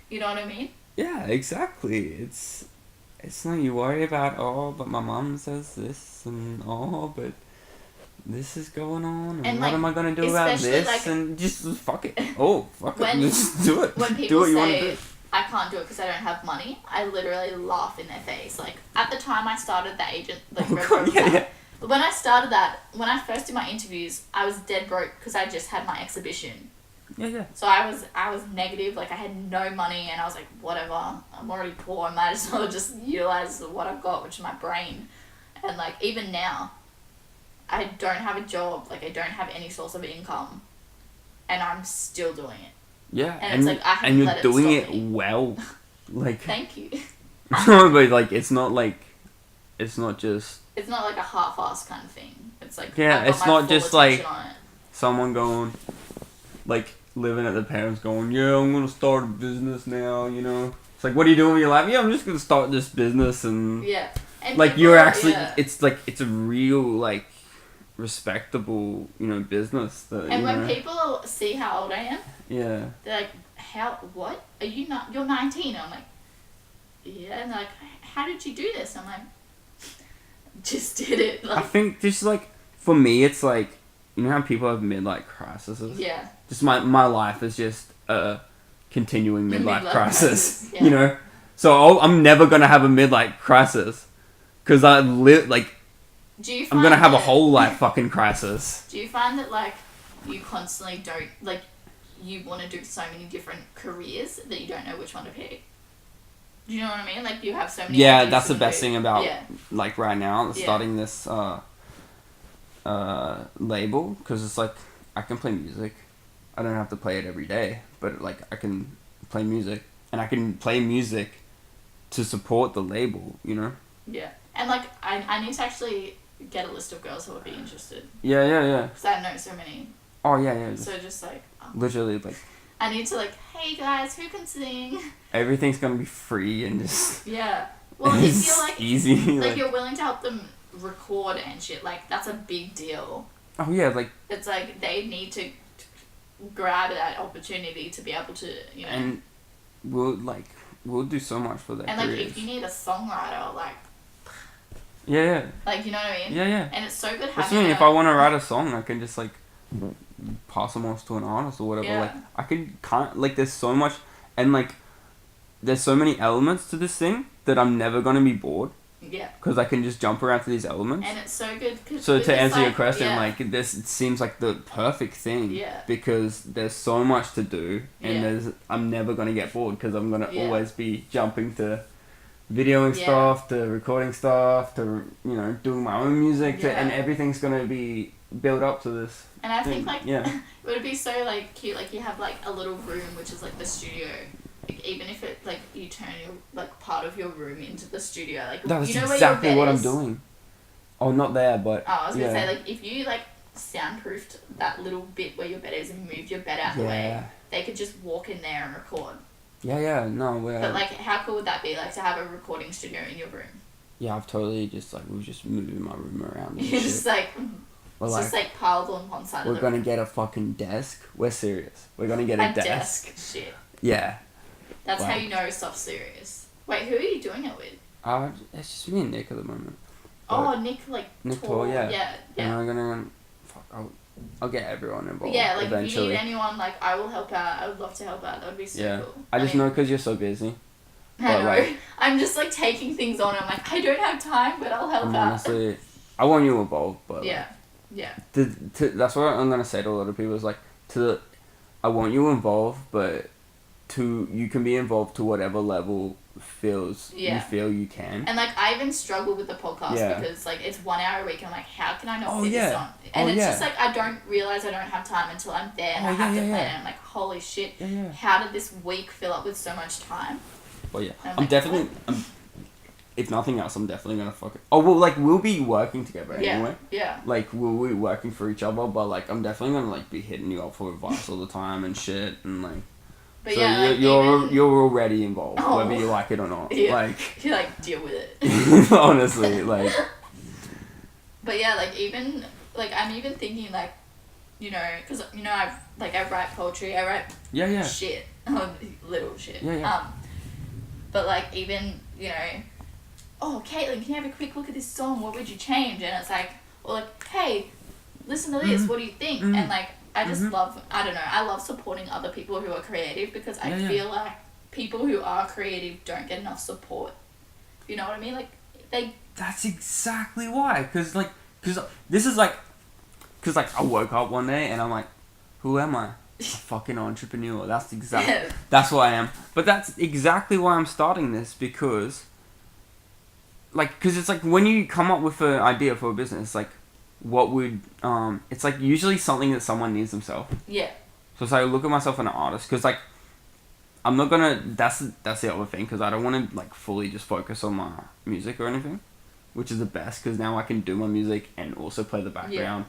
you know what I mean? Yeah, exactly. It's not you worry about, oh, but my mum says this, and oh, but... this is going on, and like, what am I going to do about this? Like, and just fuck it. Oh, fuck it. Just do it. When people say, I can't do it because I don't have money, I literally laugh in their face. Like, at the time I started the agent, like, But when I started that, when I first did my interviews, I was dead broke because I just had my exhibition. Yeah. So I was negative, like, I had no money, and I was like, whatever, I'm already poor, I might as well just utilize what I've got, which is my brain. And, like, even now, I don't have a job, like I don't have any source of income, and I'm still doing it. Yeah, and it's like I haven't let it stop me. And you're doing it well, like. Thank you. But like, it's not like It's not just... It's not like a half-assed kind of thing. It's like... Yeah, it's not just like someone going... Like, living at the parents going, yeah, I'm going to start a business now, you know? It's like, what are you doing with your life? Yeah, I'm just going to start this business and... Yeah. And like, you're actually... Yeah. It's like, it's a real, like, respectable, you know, business. That, and when people see how old I am... Yeah. They're like, what? Are you not... You're 19. I'm like... Yeah. And they're like, how did you do this? I'm like... Just did it. Like, I think just like for me, it's like, you know how people have midlife crises. Yeah. Just my life is just a continuing midlife crisis. Yeah. You know, so I'm never gonna have a midlife crisis because I live like. I'm gonna have a whole life fucking crisis. Do you find that like you constantly don't like you want to do so many different careers that you don't know which one to pick? Do you know what I mean? Like, you have so many... Yeah, that's the best thing about, like, right now, starting this label, because it's like, I can play music. I don't have to play it every day, but, like, I can play music, and I can play music to support the label, you know? Yeah. And, like, I need to actually get a list of girls who would be interested. Yeah. Because I know so many. Oh, yeah. So just, like... Literally, like... I need to, like, hey guys, who can sing? Everything's gonna be free and just... Yeah. Well, if you're, like... easy. Like, you're willing to help them record and shit, like, that's a big deal. Oh, yeah, like... It's like, they need to grab that opportunity to be able to, you know... And we'll do so much for that. And, like, if you need a songwriter, like... Yeah. Like, you know what I mean? Yeah. And it's so good having... That's what I mean, if I want to write a song, I can just, like, pass them off to an artist or whatever. Yeah. Like, I can't, like, there's so much, and, like, there's so many elements to this thing that I'm never going to be bored. Yeah. Because I can just jump around to these elements. And it's so good. So to answer your question, like, this it seems like the perfect thing. Yeah. Because there's so much to do, and I'm never going to get bored because I'm going to always be jumping to videoing stuff, to recording stuff, to, you know, doing my own music, and everything's going to be built up to this. And I think, like, it would be so, like, cute, like, you have, like, a little room, which is, like, the studio. Like, even if it, like, you turn your, like, part of your room into the studio, like, that's you know exactly where your bed what I'm doing. Oh, not there, but... Oh, I was going to say, like, if you, like, soundproofed that little bit where your bed is and moved your bed out the way, they could just walk in there and record. No, we're... But, like, how cool would that be, like, to have a recording studio in your room? Yeah, I've totally just, like, we've just moved my room around. You're just, like... We're it's like, just, like, piled on one side of the room. We're gonna get a fucking desk. We're serious. We're gonna get a desk. Shit. Yeah. That's how you know stuff's serious. Wait, who are you doing it with? It's just me and Nick at the moment. But Nick, like, Nick Tor, yeah. And we're gonna... I'll get everyone involved. Yeah, like, eventually. if you need anyone, like, I will help out. I would love to help out. That would be so cool. I just know because you're so busy. I know. Like, I'm just, like, taking things on. I'm like, I don't have time, but I'll help out. Honestly, I want you involved, but... Yeah. Yeah. That's what I'm gonna say to a lot of people is, like, I want you involved, but you can be involved to whatever level you feel you can. And, like, I even struggle with the podcast because, like, it's 1 hour a week and I'm like, how can I not fit this on? And it's just like, I don't realise I don't have time until I'm there and I have to plan it. I'm like, holy shit, how did this week fill up with so much time? Well, yeah. I'm definitely... if nothing else, I'm definitely gonna fuck it. Oh, well, like, we'll be working together anyway. Yeah. Like, we'll be working for each other, but, like, I'm definitely gonna, like, be hitting you up for advice all the time and shit, and, like... But so yeah, you're already involved, whether you like it or not. Yeah. Like... You, like, deal with it. Honestly, like... But yeah, like, even... Like, I'm even thinking, like, you know... Because, you know, I write poetry, I write... shit. Little shit. Yeah. But, like, even, you know... Oh, Caytlan, can you have a quick look at this song? What would you change? And it's like, or like, hey, listen to this. What do you think? And, like, I just love, I don't know, I love supporting other people who are creative because I feel like people who are creative don't get enough support. You know what I mean? Like, That's exactly why. Because this is like... Because, like, I woke up one day and I'm like, who am I? A fucking entrepreneur. That's That's what I am. But that's exactly why I'm starting this because... Like, because it's like, when you come up with an idea for a business, like, what would, it's like usually something that someone needs themselves. Yeah. So it's like, I look at myself as an artist, because, like, I'm not gonna, that's the other thing, because I don't want to, like, fully just focus on my music or anything, which is the best, because now I can do my music and also play the background.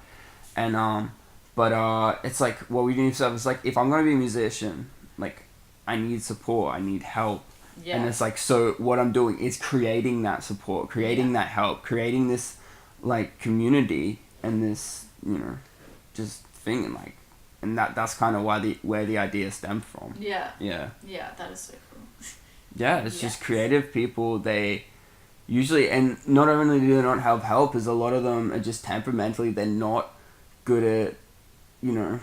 And, but, it's like, what we need to have is, like, if I'm gonna be a musician, like, I need support, I need help. Yeah. And it's like, so what I'm doing is creating that support, creating that help, creating this, like, community and this, you know, just thing, and, like, and that's kind of where the idea stemmed from. Yeah. Yeah. Yeah, that is so cool. Yeah, it's just creative people, they usually, and not only do they not have help, is a lot of them are just temperamentally, they're not good at, you know...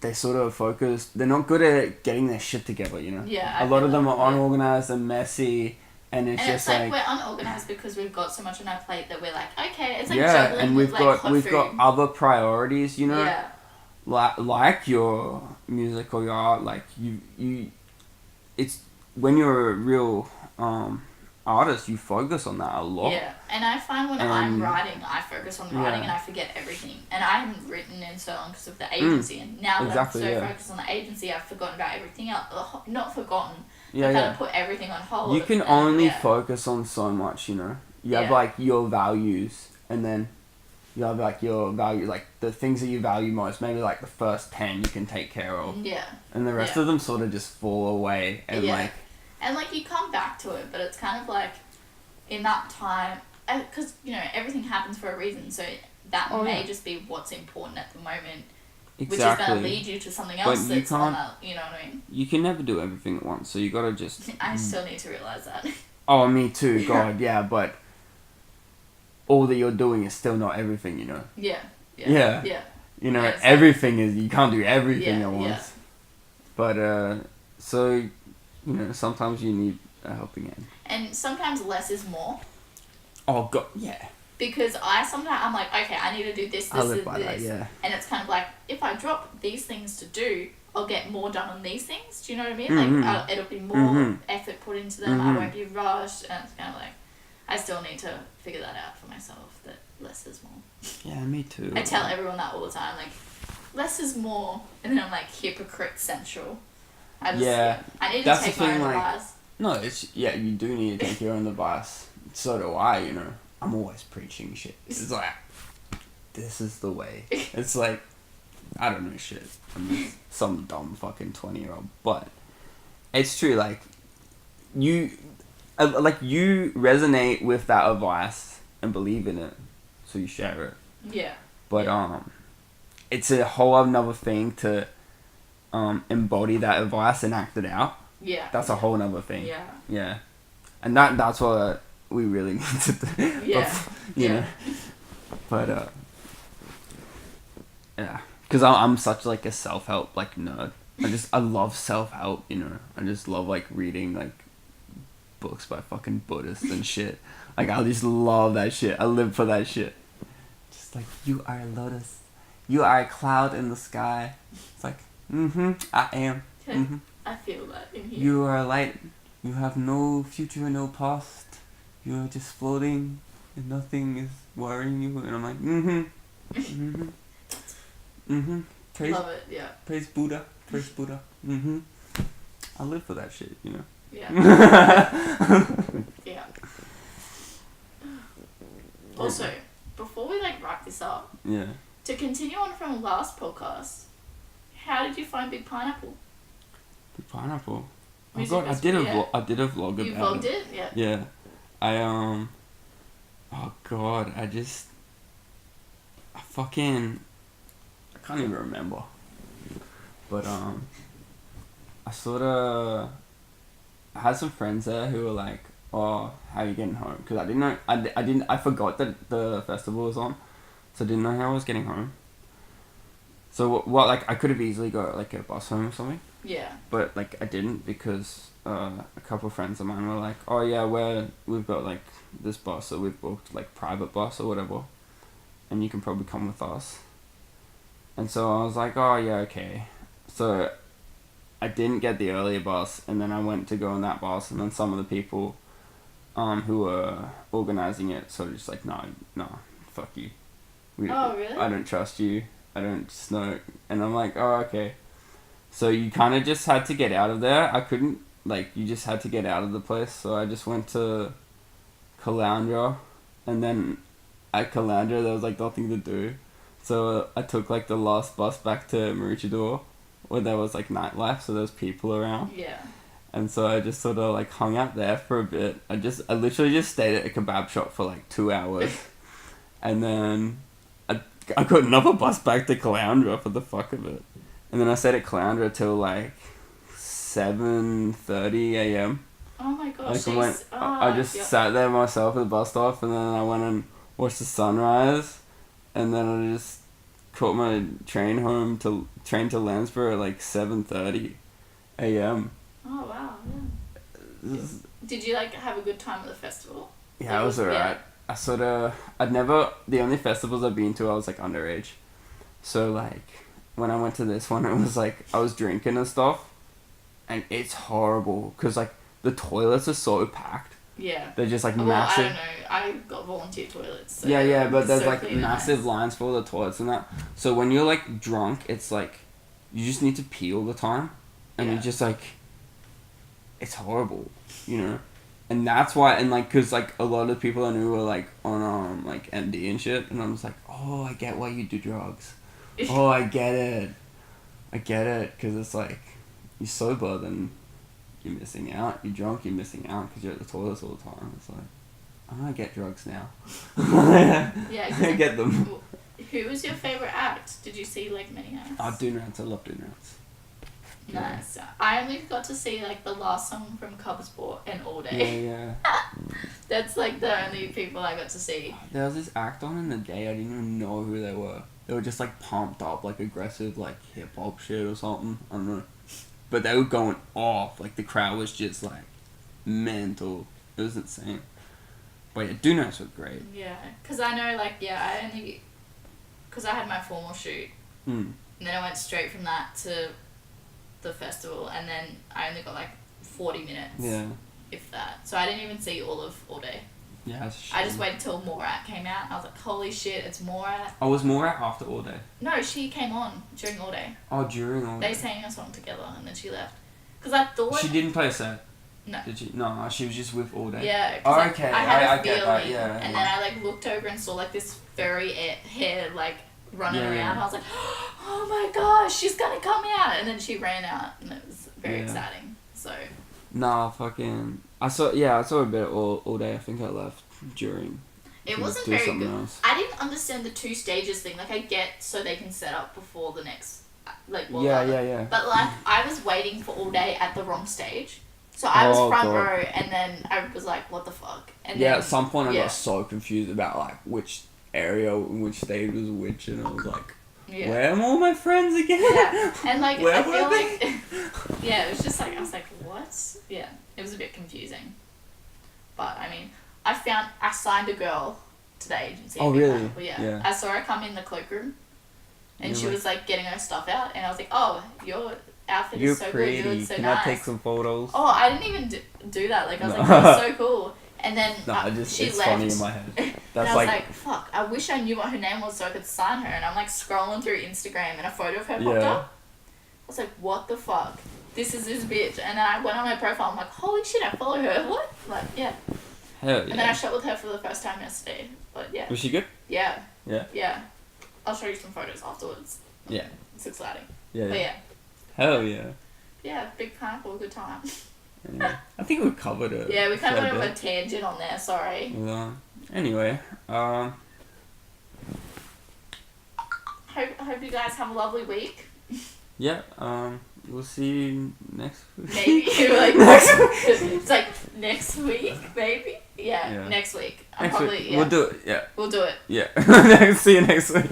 They sort of focus. They're not good at getting their shit together, you know. Yeah. A lot of them are unorganized and messy, and it's like we're unorganized because we've got so much on our plate that we're like, okay, it's like juggling. juggling And we've got other priorities, you know. Yeah. Like your music or your art, like you. It's when you're a real artist, you focus on that a lot. Yeah, and I find when I'm writing, I focus on writing and I forget everything. And I haven't written in so long because of the agency. And now that I'm so focused on the agency, I've forgotten about everything else. Not forgotten, but kind of put everything on hold. You can only focus on so much, you know. You have, like, your values, and then you have like your value, like the things that you value most. Maybe like the first 10 you can take care of. Yeah. And the rest of them sort of just fall away and like. And like you come back to it, but it's kind of like in that time, because you know everything happens for a reason. So that may just be what's important at the moment. Exactly. Which is going to lead you to something else that's gonna, you know what I mean? You can never do everything at once, so you gotta just. I still need to realise that. Oh, me too. God, yeah, but all that you're doing is still not everything, you know. Yeah. You know, everything is. You can't do everything at once. Yeah. But so, you know, sometimes you need a helping hand. And sometimes less is more. Oh God, yeah. Because I'm like, okay, I need to do this, I live by that, yeah. And it's kind of like, if I drop these things to do, I'll get more done on these things. Do you know what I mean? Mm-hmm. Like, it'll be more effort put into them. I won't be rushed. And it's kind of like, I still need to figure that out for myself, that less is more. Yeah, me too. I tell everyone that all the time, like, less is more. And then I'm like, hypocrite central. I need to take my own advice. No, you do need to take your own advice. So do I, you know. I'm always preaching shit. It's like, this is the way. It's like, I don't know shit. I'm just some dumb fucking 20-year-old. But it's true, like, you resonate with that advice and believe in it. So you share it. Yeah. But, it's a whole other thing to embody that advice and act it out. Yeah. That's a whole other thing. Yeah. Yeah. And that's what we really need to do. Yeah. You know. But yeah, because I'm such like a self-help like nerd. I love self-help. You know. I just love like reading like books by fucking Buddhists and shit. Like I just love that shit. I live for that shit. Just like, you are a lotus. You are a cloud in the sky. It's like, I am. I feel that in here. You are a light. You have no future, no past. You are just floating, and nothing is worrying you. And I'm like, Praise, love it, yeah. Praise Buddha. Praise Buddha. I live for that shit, you know. Yeah. Yeah. Also, before we like wrap this up. Yeah. To continue on from last podcast, how did you find Big Pineapple? Big Pineapple. Oh God, I did a vlog about it. You vlogged it? Yeah. Yeah. Oh God, I can't even remember. But I had some friends there who were like, "Oh, how are you getting home?" Because I didn't know. I forgot that the festival was on, so I didn't know how I was getting home. So what like I could have easily got like a bus home or something. Yeah. But like I didn't because a couple of friends of mine were like, "Oh yeah, we've got like this bus that we've booked, like private bus or whatever, and you can probably come with us." And so I was like, "Oh yeah, okay." So I didn't get the earlier bus, and then I went to go on that bus, and then some of the people who were organizing it sort of just like, no, fuck you. Oh really? I don't trust you. I don't just know. And I'm like, "Oh okay." So you kind of just had to get out of there. I couldn't, like, you just had to get out of the place. So I just went to Caloundra, and then at Caloundra there was like nothing to do. So I took like the last bus back to Maroochydore, where there was like nightlife, so there was people around. Yeah. And so I just sort of like hung out there for a bit. I literally just stayed at a kebab shop for like 2 hours. And then I got another bus back to Caloundra for the fuck of it. And then I stayed at Caloundra till like 7:30 a.m. Oh my gosh. Like I just sat there myself at the bus stop, and then I went and watched the sunrise, and then I just caught my train to Landsborough at like 7:30 a.m. Oh wow, yeah. Did you like have a good time at the festival? Yeah, it was alright. Yeah. The only festivals I've been to, I was like underage. So like, when I went to this one, it was like, I was drinking and stuff, and it's horrible, because like, the toilets are so packed. Yeah. They're just like massive. I don't know, I got volunteer toilets. So yeah, but there's so like massive lines for the toilets and that. So when you're like drunk, it's like, you just need to pee all the time, and you're just like, it's horrible, you know? And that's why, and like, cause like a lot of people I knew were like on like MD and shit, and I was like, oh, I get why you do drugs. Oh, I get it, cause it's like you're sober, then you're missing out. You're drunk, you're missing out because you're at the toilets all the time. It's like, oh, I get drugs now. Yeah, I get them. Who was your favorite act? Did you see like many acts? Oh, Donuts. I love Donuts. Nice. Yeah. I only got to see like the last song from Cub Sport and All Day. Yeah. That's like the only people I got to see. There was this act on in the day. I didn't even know who they were. They were just like pumped up, like aggressive, like hip hop shit or something. I don't know. But they were going off. Like the crowd was just like mental. It was insane. But yeah, Donuts were great. Yeah, because I know like because I had my formal shoot. And then I went straight from that to the festival, and then I only got like 40 minutes. Yeah. If that. So I didn't even see all of All Day. Yeah, that's a shame. I just waited till Morat came out. I was like, holy shit, it's Morat. Oh, was Morat after All Day? No, she came on during All Day. Oh, during All Day. They sang a song together, and then she left. Because I thought... She didn't play a set? No. Did she? No, she was just with All Day. Yeah. Oh, okay. I had a get feeling, that, yeah. and then I like looked over and saw like this furry hair like running around. I was like, oh my gosh, she's gonna come out, and then she ran out, and it was very exciting. So. Nah, fucking. I saw a bit of All Day. I think I left during. It wasn't very good. Else. I didn't understand the 2 stages thing. Like I get so they can set up before the next, like. Well, yeah. But like I was waiting for All Day at the wrong stage. So I was front row, and then I was like, what the fuck? And then, at some point I got so confused about like which area, which stage was which, and I was like, where am all my friends again? Yeah, and like I feel like, it was just like, I was like, what? Yeah, it was a bit confusing. But I mean, I signed a girl to the agency. Oh really? Well, yeah. I saw her come in the cloakroom, and she was like getting her stuff out, and I was like, oh, your outfit is so pretty. Good. You look so Can nice. I take some photos? Oh, I didn't even do that. Like I was like, that's so cool. And then she it's left. funny in my head. That's and I was like, fuck, I wish I knew what her name was so I could sign her. And I'm like scrolling through Instagram and a photo of her popped up. I was like, what the fuck? This is this bitch. And then I went on her profile. I'm like, holy shit, I follow her. What? Like, yeah. Hell yeah. And then I shot with her for the first time yesterday. But yeah. Was she good? Yeah. Yeah. Yeah. I'll show you some photos afterwards. Yeah. It's exciting. Yeah. But yeah. Hell yeah. Yeah, big pineapple, good time. Yeah. I think we covered it. Yeah, we kind of went on a tangent on there, sorry. Anyway, Hope you guys have a lovely week. Yeah, we'll see you next week. Maybe like it's like next week, maybe? Yeah. Next week. Week. We'll do it, yeah. We'll do it. Yeah. See you next week.